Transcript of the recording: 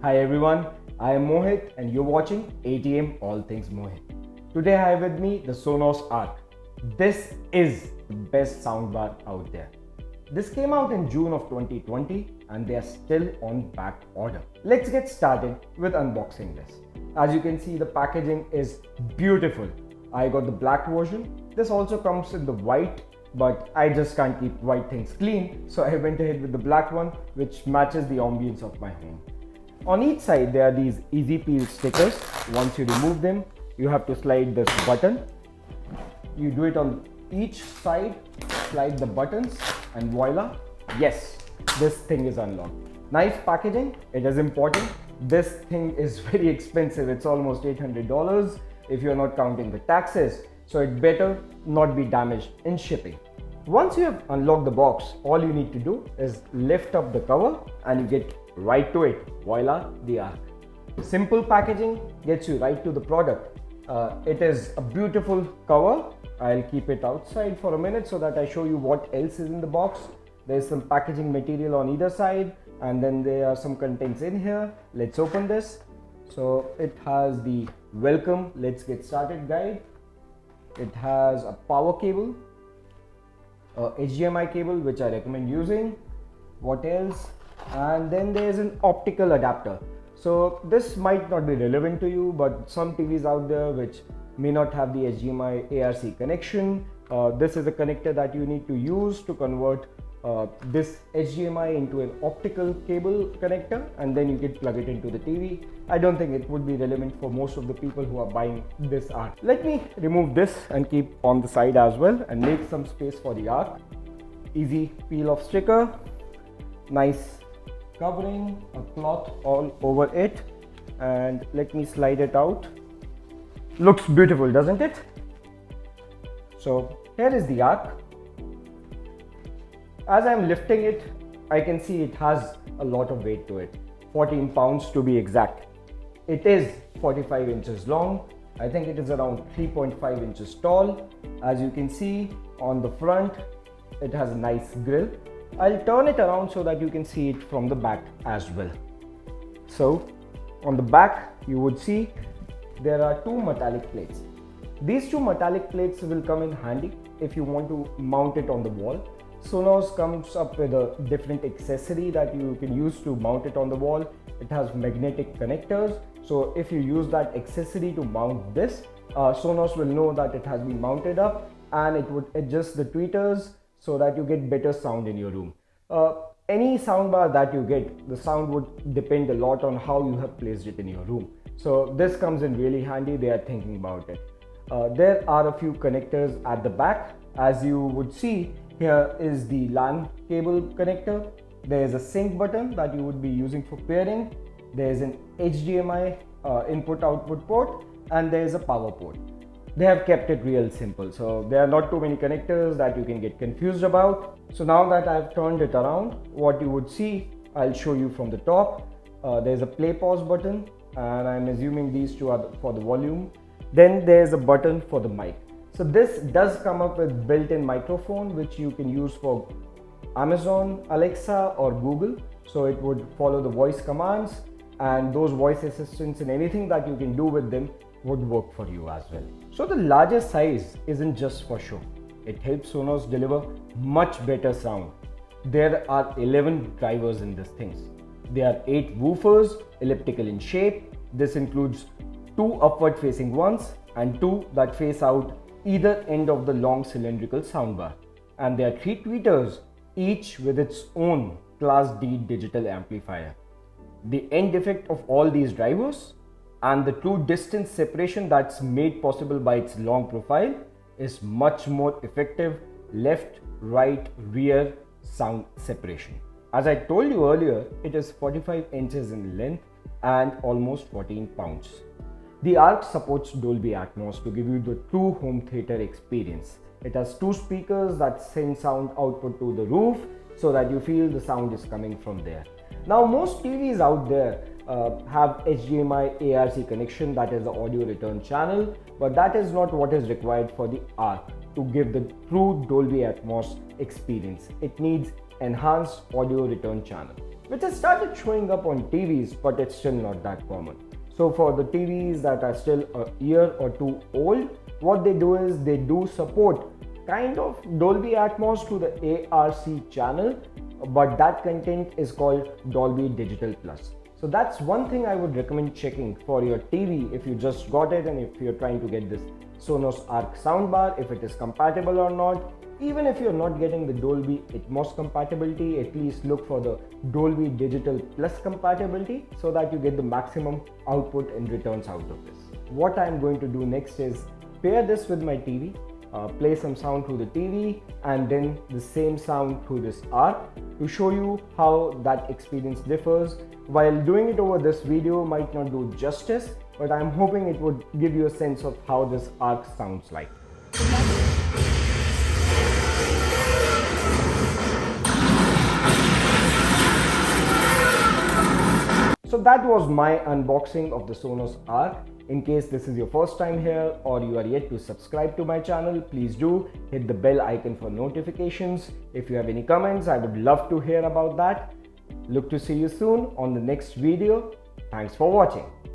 Hi everyone, I am Mohit and you're watching ATM All Things Mohit. Today I have with me the Sonos Arc. This is the best soundbar out there. This came out in June of 2020 and they are still on back order. Let's get started with unboxing this. As you can see, the packaging is beautiful. I got the black version. This also comes in the white, but I just can't keep white things clean, so I went ahead with the black one, which matches the ambience of my home. On each side there are these easy peel stickers. Once you remove them, you have to slide this button. You do it on each side, slide the buttons, and voila, yes, this thing is unlocked. Nice packaging, it is important. This thing is very expensive. It's almost $800 if you're not counting the taxes, so it better not be damaged in shipping. Once you have unlocked the box, all you need to do is lift up the cover and you get right to it. Voila, the Arc. Simple packaging gets you right to the product. It is a beautiful cover. I'll keep it outside for a minute so that I show you what else is in the box. There's some packaging material on either side, and then there are some contents in here. Let's open this. So it has the welcome, let's get started guide. It has a power cable, a HDMI cable, which I recommend using. What else? And then there's an optical adapter. So this might not be relevant to you, but some TVs out there which may not have the HDMI ARC connection, this is a connector that you need to use to convert this HDMI into an optical cable connector, and then you can plug it into the TV. I don't think it would be relevant for most of the people who are buying this Arc. Let me remove this and keep on the side as well and make some space for the Arc. Easy peel off sticker, nice covering, a cloth all over it, and let me slide it out. Looks beautiful, doesn't it? So here is the Arc. As I'm lifting it, I can see it has a lot of weight to it, 14 pounds to be exact. It is 45 inches long. I think it is around 3.5 inches tall. As you can see on the front, it has a nice grille. I'll turn it around so that you can see it from the back as well. So on the back, you would see there are two metallic plates. These two metallic plates will come in handy if you want to mount it on the wall. Sonos comes up with a different accessory that you can use to mount it on the wall. It has magnetic connectors, so if you use that accessory to mount this, Sonos will know that it has been mounted up, and it would adjust the tweeters so that you get better sound in your room. Any soundbar that you get, the sound would depend a lot on how you have placed it in your room. So this comes in really handy. They are thinking about it. There are a few connectors at the back. As you would see, here is the LAN cable connector. There is a sync button that you would be using for pairing. There is an HDMI input-output port, and there is a power port. They have kept it real simple, so there are not too many connectors that you can get confused about. So now that I've turned it around, what you would see, I'll show you from the top. There's a play pause button, and I'm assuming these two are for the volume. Then there's a button for the mic. So this does come up with built-in microphone, which you can use for Amazon, Alexa, or Google. So it would follow the voice commands, and those voice assistants and anything that you can do with them would work for you as well. So the larger size isn't just for show. It helps Sonos deliver much better sound. There are 11 drivers in this thing. There are 8 woofers, elliptical in shape. This includes 2 upward facing ones and 2 that face out either end of the long cylindrical soundbar. And there are 3 tweeters, each with its own Class D digital amplifier. The end effect of all these drivers and the true distance separation that's made possible by its long profile is much more effective left, right, rear sound separation. As I told you earlier, it is 45 inches in length and almost 14 pounds. The Arc supports Dolby Atmos to give you the true home theater experience. It has 2 speakers that send sound output to the roof so that you feel the sound is coming from there. Now most TVs out there have HDMI ARC connection, that is the audio return channel, but that is not what is required for the Arc to give the true Dolby Atmos experience. It needs enhanced audio return channel. which has started showing up on TVs, but it's still not that common. So for the TVs that are still a year or two old, what they do is they do support kind of Dolby Atmos to the ARC channel, but that content is called Dolby Digital Plus. So that's one thing I would recommend checking for your TV if you just got it and if you're trying to get this Sonos Arc soundbar, if it is compatible or not. Even if you're not getting the Dolby Atmos compatibility, at least look for the Dolby Digital Plus compatibility so that you get the maximum output and returns out of this. What I'm going to do next is pair this with my TV, play some sound through the TV and then the same sound through this Arc to show you how that experience differs. While doing it over this video might not do justice, but I'm hoping it would give you a sense of how this Arc sounds like. So that was my unboxing of the Sonos Arc. In case this is your first time here or you are yet to subscribe to my channel, please do hit the bell icon for notifications. If you have any comments, I would love to hear about that. Look to see you soon on the next video. Thanks for watching.